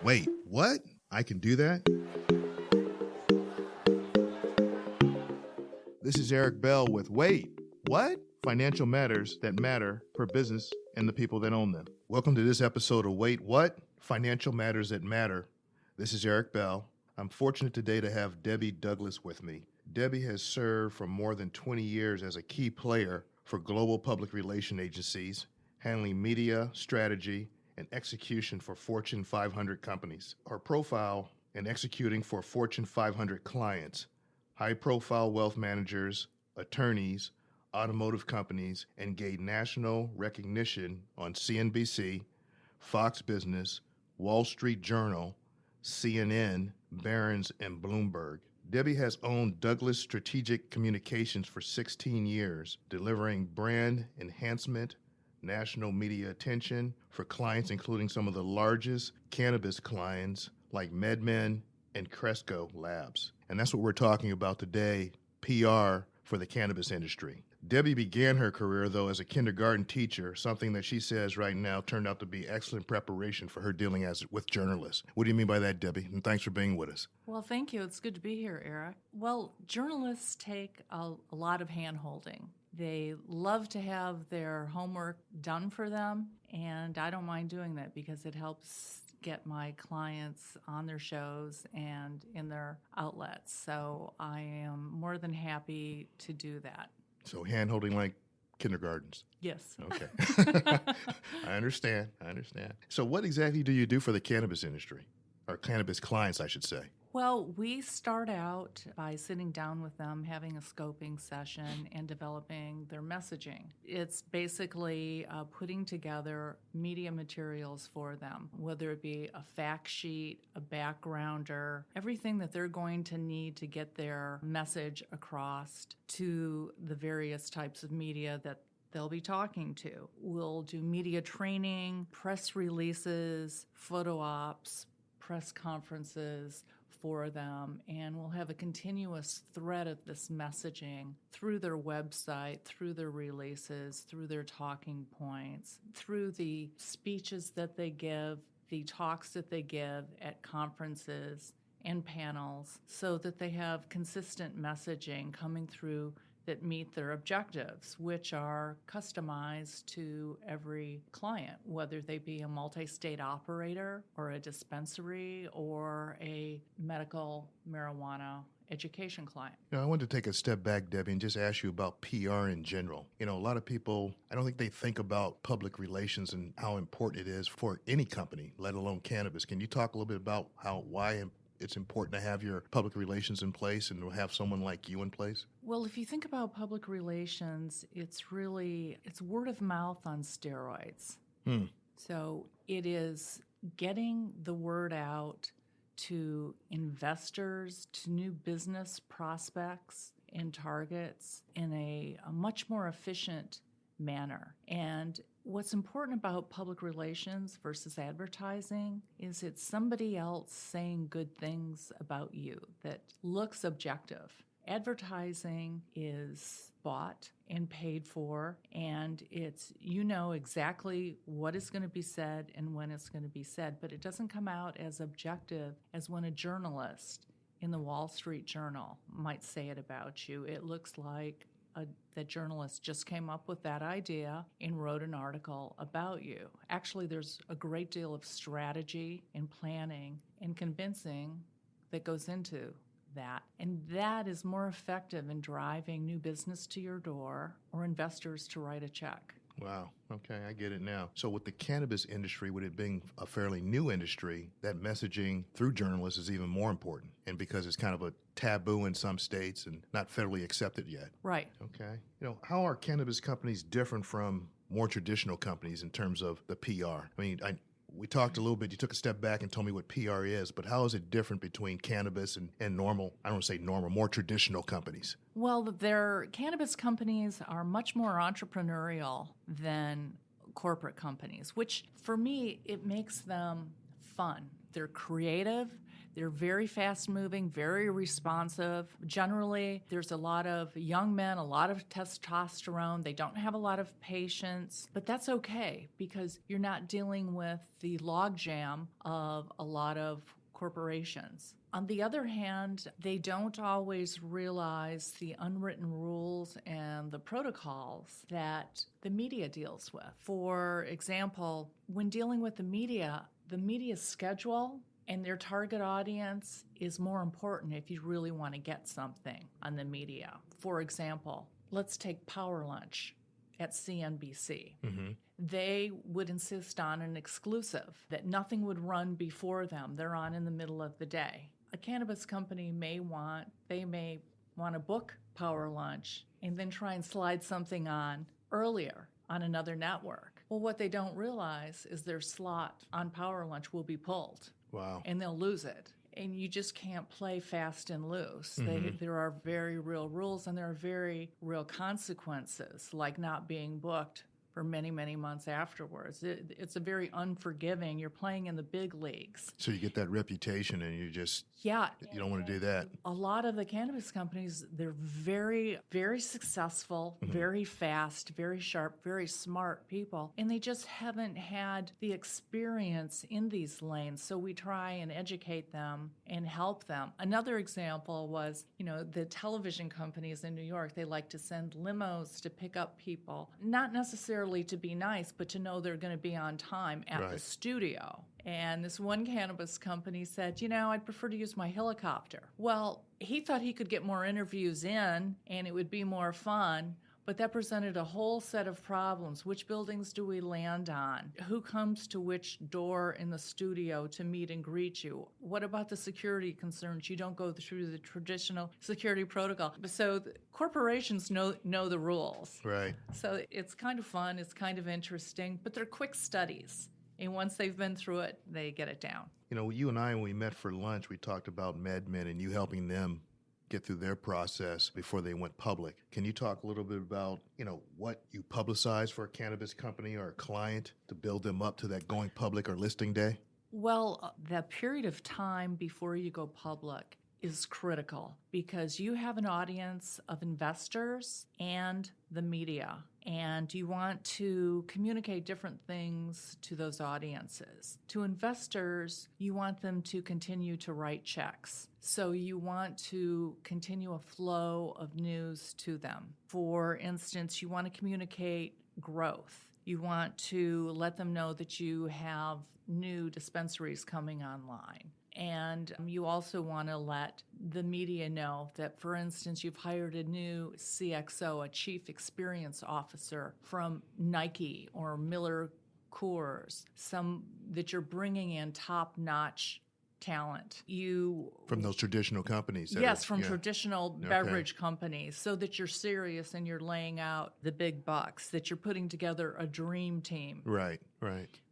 Wait, what? I can do that? This is Eric Bell with Wait, what? Financial matters that matter for business and the people that own them. Welcome to this episode of Wait, what? Financial matters that matter. This is Eric Bell. I'm fortunate today to have Debbie Douglas with me. Debbie has served for more than 20 years as a key player for global public relation agencies, handling media, strategy, and execution for Fortune 500 companies. Her profile in executing for Fortune 500 clients, high-profile wealth managers, attorneys, automotive companies, and gained national recognition on CNBC, Fox Business, Wall Street Journal, CNN, Barron's, and Bloomberg. Debbie has owned Douglas Strategic Communications for 16 years, delivering brand enhancement, national media attention for clients including some of the largest cannabis clients like MedMen and Cresco Labs. And that's what we're talking about today, PR for the cannabis industry. Debbie began her career, though, as a kindergarten teacher, something that she says right now turned out to be excellent preparation for her dealing with journalists. What do you mean by that, Debbie? And thanks for being with us. Well, thank you. It's good to be here, Eric. Well, journalists take a lot of hand-holding. They love to have their homework done for them, and I don't mind doing that because it helps get my clients on their shows and in their outlets. So I am more than happy to do that. So hand-holding like kindergartens. Yes. Okay. I understand. So what exactly do you do for the cannabis industry? Or cannabis clients, I should say. Well, we start out by sitting down with them, having a scoping session, and developing their messaging. It's basically putting together media materials for them, whether it be a fact sheet, a backgrounder, everything that they're going to need to get their message across to the various types of media that they'll be talking to. We'll do media training, press releases, photo ops, press conferences for them, and we'll have a continuous thread of this messaging through their website, through their releases, through their talking points, through the speeches that they give, the talks that they give at conferences and panels, so that they have consistent messaging coming through that meet their objectives, which are customized to every client, whether they be a multi-state operator or a dispensary or a medical marijuana education client. I wanted to take a step back, Debbie, and just ask you about PR in general. A lot of people, I don't think they think about public relations and how important it is for any company, let alone cannabis. Can you talk a little bit about why it's important to have your public relations in place and to have someone like you in place? Well, if you think about public relations, it's word of mouth on steroids. So it is getting the word out to investors, to new business prospects and targets in a much more efficient manner. And what's important about public relations versus advertising is it's somebody else saying good things about you that looks objective. Advertising is bought and paid for, and it's exactly what is going to be said and when it's going to be said, but it doesn't come out as objective as when a journalist in the Wall Street Journal might say it about you. It looks like that journalist just came up with that idea and wrote an article about you. Actually, there's a great deal of strategy and planning and convincing that goes into that. And that is more effective in driving new business to your door or investors to write a check. Wow. Okay, I get it now. So with the cannabis industry, with it being a fairly new industry, that messaging through journalists is even more important. And because it's kind of a taboo in some states and not federally accepted yet. Right. Okay. How are cannabis companies different from more traditional companies in terms of the PR? We talked a little bit, you took a step back and told me what PR is, but how is it different between cannabis and normal, I don't want to say normal, more traditional companies? Well, their cannabis companies are much more entrepreneurial than corporate companies, which for me, it makes them fun. They're creative. They're very fast moving, very responsive. Generally, there's a lot of young men, a lot of testosterone. They don't have a lot of patience, but that's okay because you're not dealing with the logjam of a lot of corporations. On the other hand, they don't always realize the unwritten rules and the protocols that the media deals with. For example, when dealing with the media's schedule and their target audience is more important if you really want to get something on the media. For example, let's take Power Lunch at CNBC. Mm-hmm. They would insist on an exclusive, that nothing would run before them. They're on in the middle of the day. A cannabis company may want to book Power Lunch and then try and slide something on earlier on another network. Well, what they don't realize is their slot on Power Lunch will be pulled. Wow. And they'll lose it. And you just can't play fast and loose. Mm-hmm. There are very real rules and there are very real consequences, like not being booked for many, many months afterwards. It's a very unforgiving. You're playing in the big leagues. So you get that reputation and you don't want to do that. A lot of the cannabis companies, they're very, very successful, mm-hmm. very fast, very sharp, very smart people, and they just haven't had the experience in these lanes. So we try and educate them and help them. Another example was, the television companies in New York, they like to send limos to pick up people, not necessarily to be nice, but to know they're going to be on time at the studio. And this one cannabis company said, I'd prefer to use my helicopter. Well, he thought he could get more interviews in and it would be more fun, but that presented a whole set of problems. Which buildings do we land on? Who comes to which door in the studio to meet and greet you? What about the security concerns? You don't go through the traditional security protocol. So corporations know the rules. Right. So it's kind of fun, it's kind of interesting, but they're quick studies. And once they've been through it, they get it down. You and I, when we met for lunch, we talked about MedMen and you helping them get through their process before they went public. Can you talk a little bit about, what you publicize for a cannabis company or a client to build them up to that going public or listing day? Well, the period of time before you go public is critical because you have an audience of investors and the media, and you want to communicate different things to those audiences. To investors, you want them to continue to write checks. So you want to continue a flow of news to them. For instance, you want to communicate growth. You want to let them know that you have new dispensaries coming online. And you also want to let the media know that, for instance, you've hired a new CXO, a Chief Experience Officer from Nike or Miller Coors, that you're bringing in top-notch talent. From those traditional companies? Traditional beverage companies, so that you're serious and you're laying out the big bucks, that you're putting together a dream team. Right.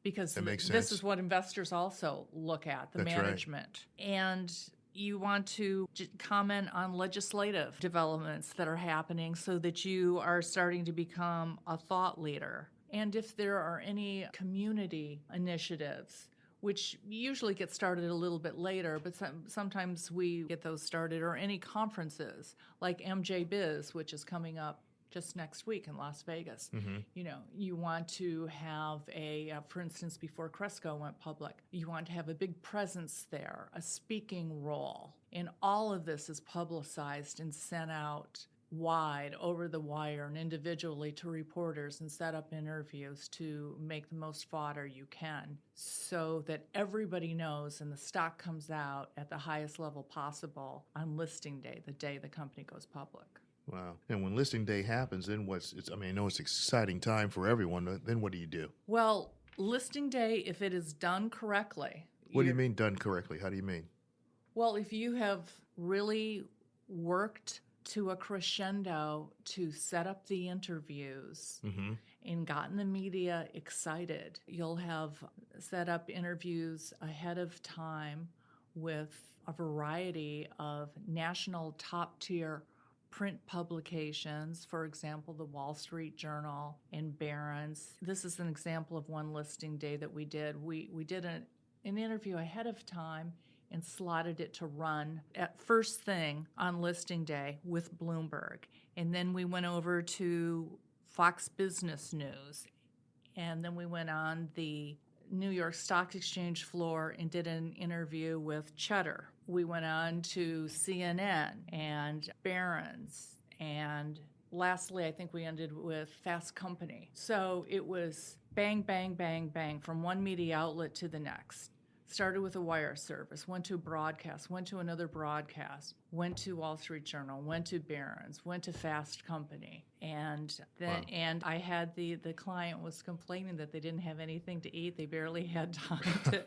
Because that makes this sense. Is what investors also look at, the That's management. Right. And you want to comment on legislative developments that are happening so that you are starting to become a thought leader. And if there are any community initiatives, which usually get started a little bit later, but sometimes we get those started, or any conferences like MJ Biz, which is coming up just next week in Las Vegas. Mm-hmm. You want to have for instance, before Cresco went public, you want to have a big presence there, a speaking role. And all of this is publicized and sent out wide, over the wire, and individually to reporters, and set up interviews to make the most fodder you can so that everybody knows and the stock comes out at the highest level possible on listing day, the day the company goes public. Wow. And when listing day happens, then I know it's an exciting time for everyone. Then what do you do? Well, listing day, if it is done correctly. What do you mean done correctly? How do you mean? Well, if you have really worked to a crescendo to set up the interviews mm-hmm. and gotten the media excited, you'll have set up interviews ahead of time with a variety of national top-tier print publications, for example, the Wall Street Journal and Barron's. This is an example of one listing day that we did. We did an interview ahead of time and slotted it to run at first thing on listing day with Bloomberg. And then we went over to Fox Business News. And then we went on the New York Stock Exchange floor and did an interview with Cheddar. We went on to CNN and Barron's, and lastly, I think we ended with Fast Company. So it was bang, bang, bang, bang from one media outlet to the next. Started with a wire service, went to broadcast, went to another broadcast, went to Wall Street Journal, went to Barron's, went to Fast Company. And then and I had the client was complaining that they didn't have anything to eat. They barely had time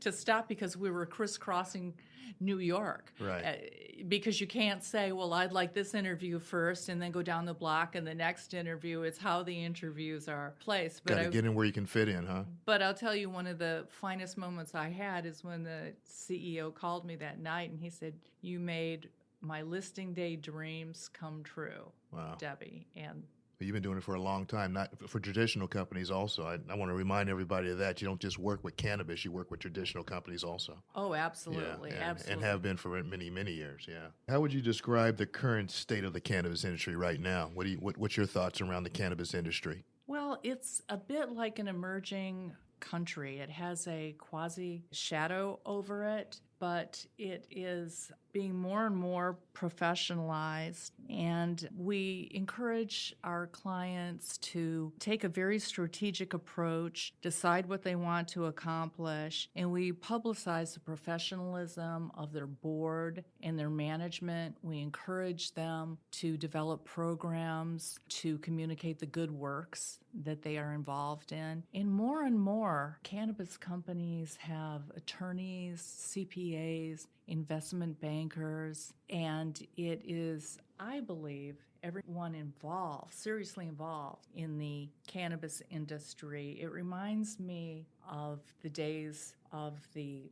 to stop because we were crisscrossing New York. Right. Because you can't say, well, I'd like this interview first and then go down the block and the next interview. It's how the interviews are placed. Got to get in where you can fit in, huh? But I'll tell you, one of the finest moments I had is when the CEO called me that night and he said, "You made my listing day dreams come true." Wow. Debbie. And you've been doing it for a long time, not for traditional companies also. I want to remind everybody of that. You don't just work with cannabis, you work with traditional companies also. Oh, absolutely. Yeah, absolutely. And have been for many, many years, yeah. How would you describe the current state of the cannabis industry right now? What's your thoughts around the cannabis industry? Well, it's a bit like an emerging country. It has a quasi-shadow over it, but it is being more and more professionalized, and we encourage our clients to take a very strategic approach, decide what they want to accomplish, and we publicize the professionalism of their board and their management. We encourage them to develop programs to communicate the good works that they are involved in. And more, cannabis companies have attorneys, CPAs, investment bankers, and it is, I believe, everyone involved, seriously involved in the cannabis industry. It reminds me of the days of the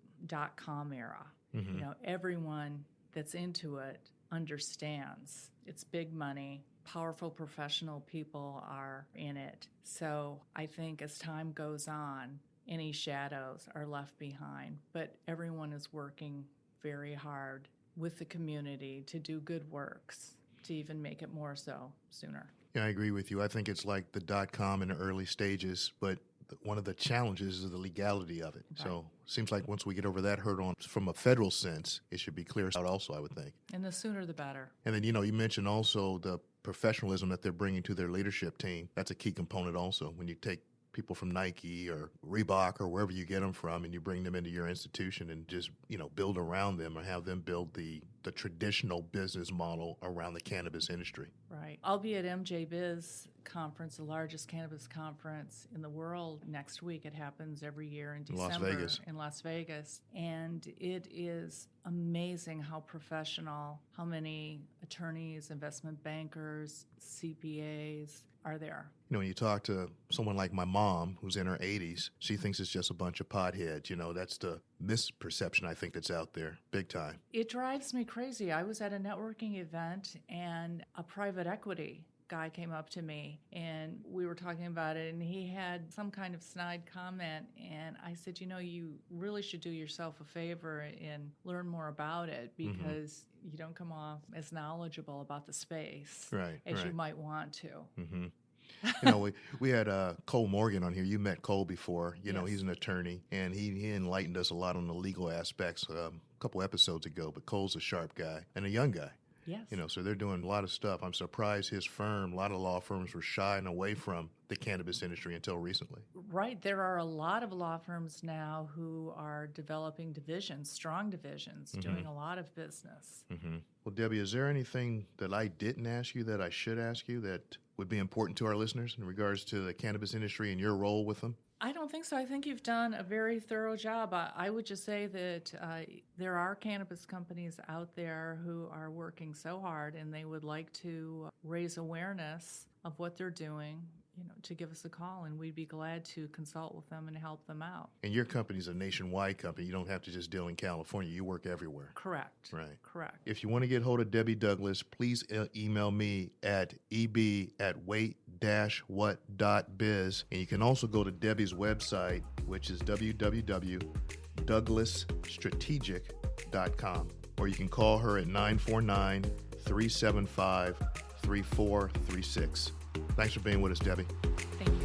.com era. Mm-hmm. You know, everyone that's into it understands it's big money. Powerful professional people are in it. So I think as time goes on, any shadows are left behind, but everyone is working very hard with the community to do good works, to even make it more so sooner. Yeah, I agree with you. I think it's like the .com in the early stages, but one of the challenges is the legality of it. Right. So it seems like once we get over that hurdle from a federal sense, it should be clear out also, I would think. And the sooner the better. And then, you mentioned also the professionalism that they're bringing to their leadership team. That's a key component also. When you take people from Nike or Reebok or wherever you get them from and you bring them into your institution and just, build around them or have them build the traditional business model around the cannabis industry. Right. I'll be at MJBiz conference, the largest cannabis conference in the world next week. It happens every year in December in Las Vegas. And it is amazing how professional, how many attorneys, investment bankers, CPAs are there. When you talk to someone like my mom, who's in her 80s, she thinks it's just a bunch of potheads. That's the misperception I think that's out there, big time. It drives me crazy. I was at a networking event, and a private equity guy came up to me, and we were talking about it, and he had some kind of snide comment, and I said, you really should do yourself a favor and learn more about it, because you don't come off as knowledgeable about the space as you might want to. Mm-hmm. We had Cole Morgan on here. You met Cole before. Yes. He's an attorney, and he enlightened us a lot on the legal aspects a couple episodes ago. But Cole's a sharp guy and a young guy. Yes. So they're doing a lot of stuff. I'm surprised his firm, a lot of law firms were shying away from the cannabis industry until recently. Right. There are a lot of law firms now who are developing divisions, strong divisions, doing a lot of business. Mm-hmm. Well, Debbie, is there anything that I didn't ask you that I should ask you that would be important to our listeners in regards to the cannabis industry and your role with them? I don't think so. I think you've done a very thorough job. I would just say that there are cannabis companies out there who are working so hard, and they would like to raise awareness of what they're doing, to give us a call, and we'd be glad to consult with them and help them out. And your company's a nationwide company. You don't have to just deal in California. You work everywhere. Correct. Right. Correct. If you want to get hold of Debbie Douglas, please email me at eb@wait-what.biz. And you can also go to Debbie's website, which is www.wait-what.biz. douglasstrategic.com, or you can call her at 949-375-3436. Thanks for being with us, Debbie. Thank you.